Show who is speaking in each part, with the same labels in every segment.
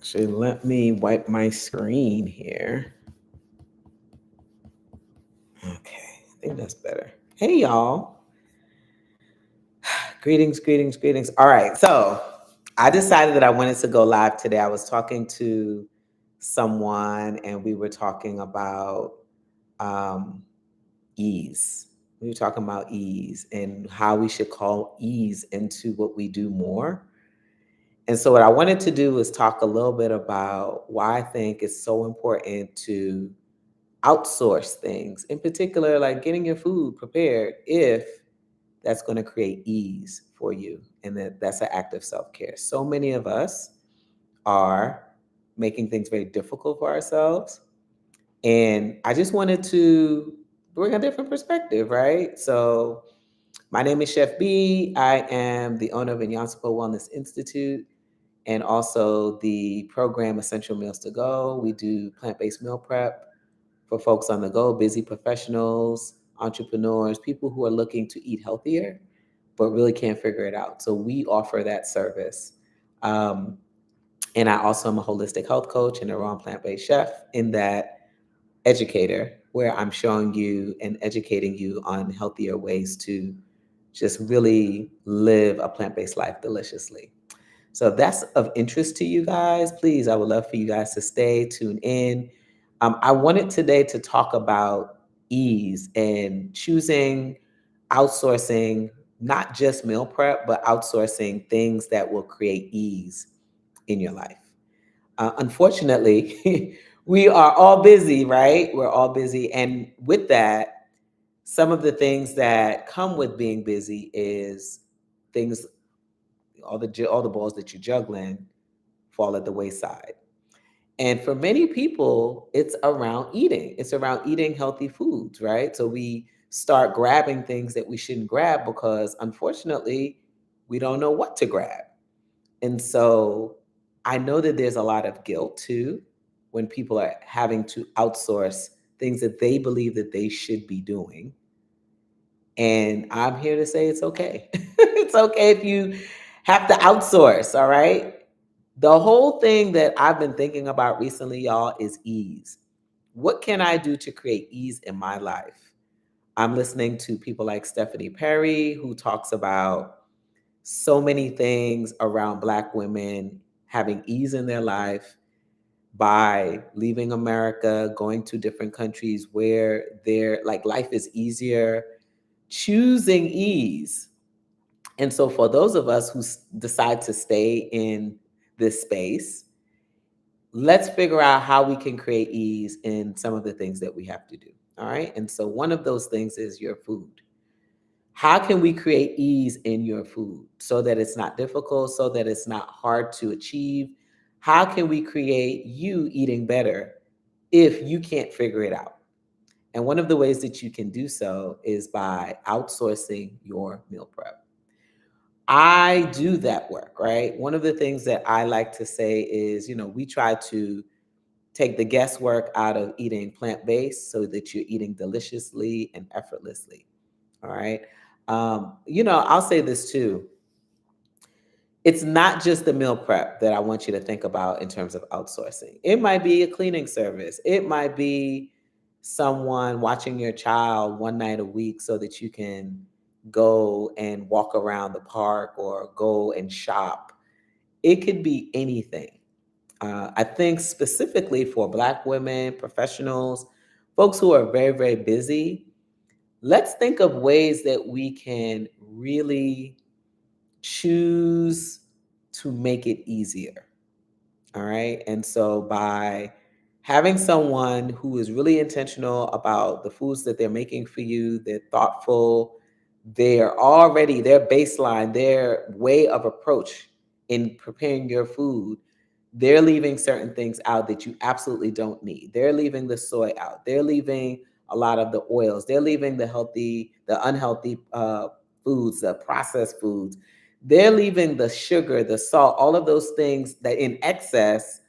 Speaker 1: Actually, let me wipe my screen here. Okay, I think that's better. Hey, y'all. Greetings. All right, so I decided that I wanted to go live today. I was talking to someone and we were talking about um, ease. We were talking about ease and how we should call ease into what we do more. And so, what I wanted to do is talk a little bit about why I think it's so important to outsource things, in particular, like getting your food prepared, if that's going to create ease for you. And that's an act of self care. So many of us are making things very difficult for ourselves. And I just wanted to bring a different perspective, right? So, my name is Chef B. I am the owner of Inyansipo Wellness Institute and also the program Essential Meals to Go. We do plant based meal prep for folks on the go, busy professionals, entrepreneurs, people who are looking to eat healthier, but really can't figure it out. So we offer that service. Um, and I also am a holistic health coach and a raw plant based chef in that educator, where I'm showing you and educating you on healthier ways to just really live a plant based life deliciously. So if that's of interest to you guys, please, I would love for you guys to stay tuned in. I wanted today to talk about ease and choosing outsourcing, not just meal prep, but outsourcing things that will create ease in your life. Unfortunately, we are all busy, right? We're all busy. And with that, some of the things that come with being busy is things, all the balls that you're juggling fall at the wayside. And for many people, it's around eating. It's around eating healthy foods, right? So we start grabbing things that we shouldn't grab because unfortunately, we don't know what to grab. And so I know that there's a lot of guilt too when people are having to outsource things that they believe that they should be doing. And I'm here to say it's okay. It's okay if you have to outsource, all right? The whole thing that I've been thinking about recently, y'all, is ease. What can I do to create ease in my life? I'm listening to people like Stephanie Perry, who talks about so many things around Black women having ease in their life by leaving America, going to different countries where their like life is easier, choosing ease. And so for those of us who decide to stay in this space, let's figure out how we can create ease in some of the things that we have to do. All right. And so one of those things is your food. How can we create ease in your food so that it's not difficult, so that it's not hard to achieve? How can we create you eating better if you can't figure it out? And one of the ways that you can do so is by outsourcing your meal prep. I do that work, right? One of the things that I like to say is, we try to take the guesswork out of eating plant based so that you're eating deliciously and effortlessly. All right. I'll say this too. It's not just the meal prep that I want you to think about in terms of outsourcing. It might be a cleaning service, it might be someone watching your child one night a week so that you can go and walk around the park or go and shop. It could be anything. I think specifically for Black women, professionals, folks who are very, very busy, let's think of ways that we can really choose to make it easier. All right. And so by having someone who is really intentional about the foods that they're making for you, they're thoughtful, they're already, their baseline, their way of approach in preparing your food, they're leaving certain things out that you absolutely don't need. They're leaving the soy out. They're leaving a lot of the oils. They're leaving the unhealthy foods, the processed foods. They're leaving the sugar, the salt, all of those things that in excess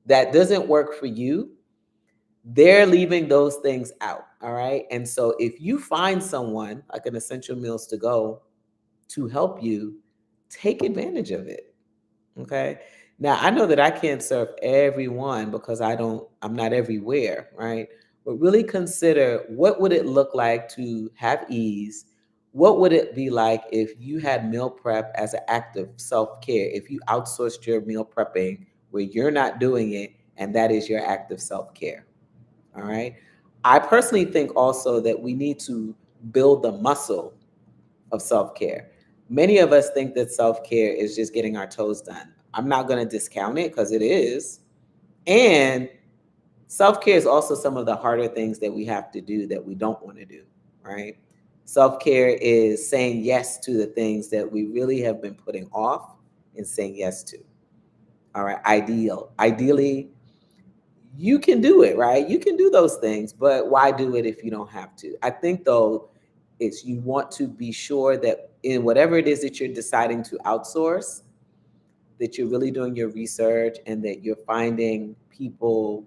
Speaker 1: that doesn't work for you. They're leaving those things out. All right. And so if you find someone like an Essential Meals to Go to help you, take advantage of it. Okay. Now, I know that I can't serve everyone because I'm not everywhere, right? But really consider, what would it look like to have ease? What would it be like if you had meal prep as an act of self care? If you outsourced your meal prepping where you're not doing it and that is your act of self care? All right. I personally think also that we need to build the muscle of self care. Many of us think that self care is just getting our toes done. I'm not going to discount it because it is. And self care is also some of the harder things that we have to do that we don't want to do, right? Self care is saying yes to the things that we really have been putting off and saying yes to. All right. Ideally, you can do it, right? You can do those things, but why do it if you don't have to? I think though, it's you want to be sure that in whatever it is that you're deciding to outsource, that you're really doing your research and that you're finding people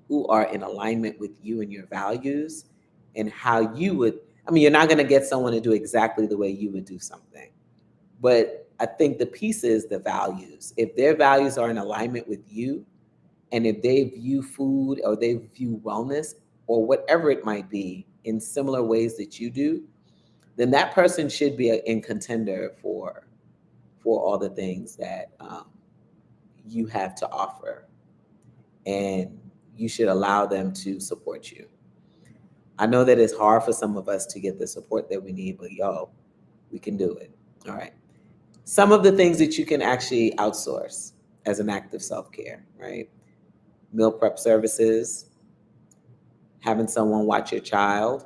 Speaker 1: who are in alignment with you and your values and how you would. I mean, you're not going to get someone to do exactly the way you would do something, but I think the piece is the values. If their values are in alignment with you, and if they view food or they view wellness or whatever it might be in similar ways that you do, then that person should be in contender for all the things that you have to offer, and you should allow them to support you. I know that it's hard for some of us to get the support that we need, but yo, we can do it. All right. Some of the things that you can actually outsource as an act of self care, right? Meal prep services, having someone watch your child.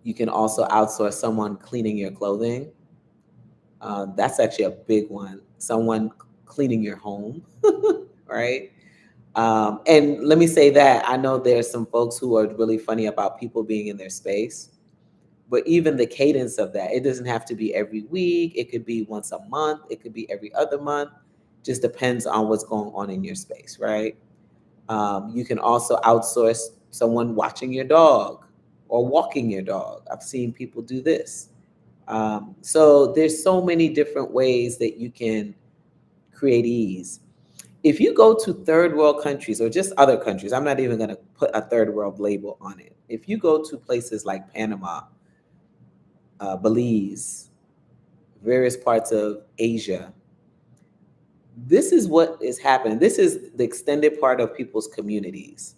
Speaker 1: You can also outsource someone cleaning your clothing. That's actually a big one. Someone cleaning your home, right? And let me say that I know there's some folks who are really funny about people being in their space, but even the cadence of that, it doesn't have to be every week. It could be once a month. It could be every other month. Just depends on what's going on in your space, right? You can also outsource someone watching your dog or walking your dog. I've seen people do this. So there's so many different ways that you can create ease. If you go to third world countries or just other countries, I'm not even going to put a third world label on it. If you go to places like Panama, Belize, various parts of Asia, this is what is happening. This is the extended part of people's communities.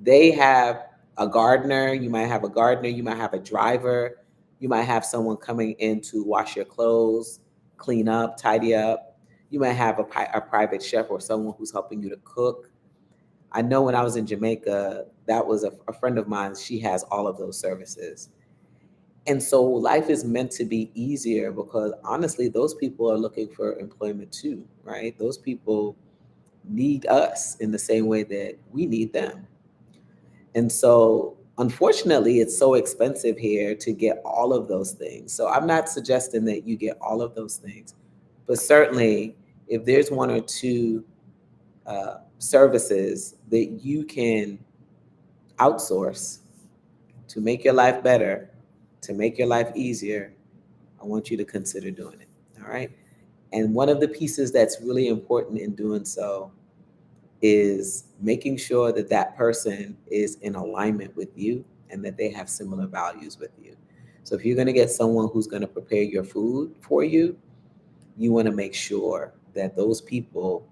Speaker 1: They have a gardener, you might have a gardener, you might have a driver, you might have someone coming in to wash your clothes, clean up, tidy up. You might have a private chef or someone who's helping you to cook. I know when I was in Jamaica, that was a friend of mine, she has all of those services. And so life is meant to be easier because honestly, those people are looking for employment too, right? Those people need us in the same way that we need them. And so, unfortunately, it's so expensive here to get all of those things. So, I'm not suggesting that you get all of those things, but certainly, if there's one or two services that you can outsource to make your life better, to make your life easier, I want you to consider doing it. All right. And one of the pieces that's really important in doing so is making sure that that person is in alignment with you and that they have similar values with you. So if you're going to get someone who's going to prepare your food for you, you want to make sure that those people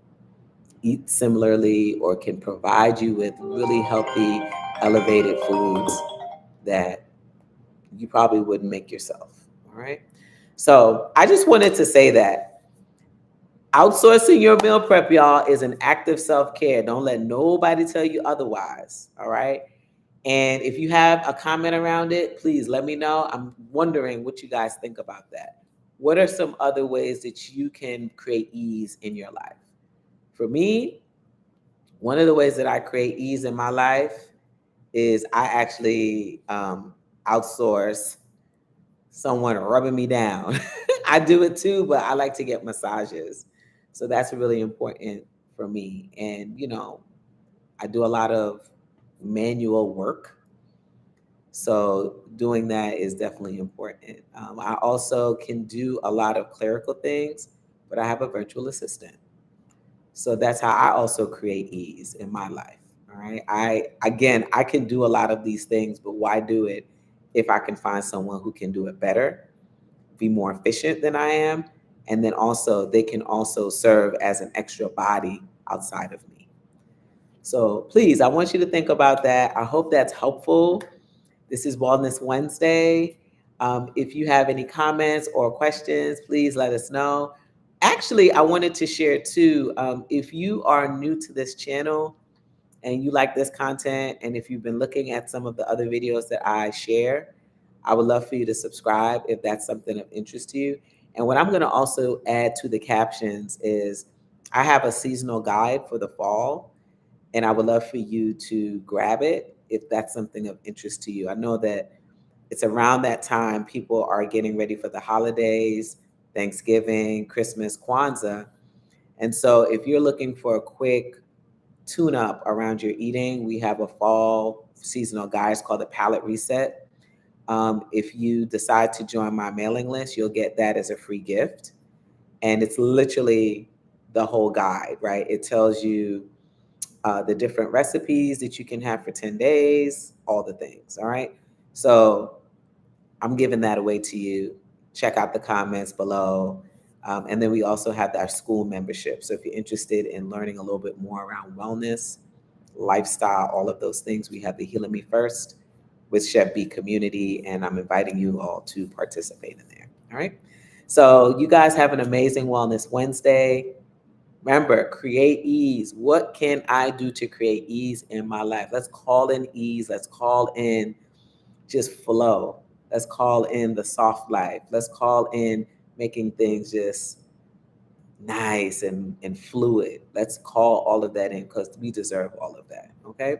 Speaker 1: eat similarly or can provide you with really healthy, elevated foods that you probably wouldn't make yourself. All right. So I just wanted to say that outsourcing your meal prep, y'all, is an act of self care. Don't let nobody tell you otherwise. All right. And if you have a comment around it, please let me know. I'm wondering what you guys think about that. What are some other ways that you can create ease in your life? For me, one of the ways that I create ease in my life is I actually outsource someone rubbing me down. I do it too, but I like to get massages. So that's really important for me. And, I do a lot of manual work. So doing that is definitely important. I also can do a lot of clerical things, but I have a virtual assistant. So that's how I also create ease in my life. All right. I can do a lot of these things, but why do it if I can find someone who can do it better, be more efficient than I am, and then also they can also serve as an extra body outside of me. So please, I want you to think about that. I hope that's helpful. This is Wellness Wednesday. If you have any comments or questions, please let us know. Actually, I wanted to share too. If you are new to this channel and you like this content, and if you've been looking at some of the other videos that I share, I would love for you to subscribe if that's something of interest to you. And what I'm going to also add to the captions is I have a seasonal guide for the fall, and I would love for you to grab it if that's something of interest to you. I know that it's around that time people are getting ready for the holidays, Thanksgiving, Christmas, Kwanzaa. And so if you're looking for a quick tune up around your eating, we have a fall seasonal guide. It's called the Palate Reset. If you decide to join my mailing list, you'll get that as a free gift. And it's literally the whole guide, right? It tells you the different recipes that you can have for 10 days, all the things. All right. So I'm giving that away to you. Check out the comments below. And then we also have our school membership. So if you're interested in learning a little bit more around wellness, lifestyle, all of those things, we have the Healing Me First with Chef Bee Community. And I'm inviting you all to participate in there. All right. So you guys have an amazing Wellness Wednesday. Remember, create ease. What can I do to create ease in my life? Let's call in ease. Let's call in just flow. Let's call in the soft life. Let's call in making things just nice and fluid. Let's call all of that in because we deserve all of that. Okay.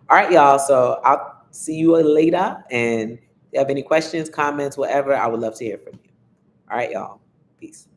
Speaker 1: All right, y'all. So I'll see you later. And if you have any questions, comments, whatever, I would love to hear from you. All right, y'all. Peace.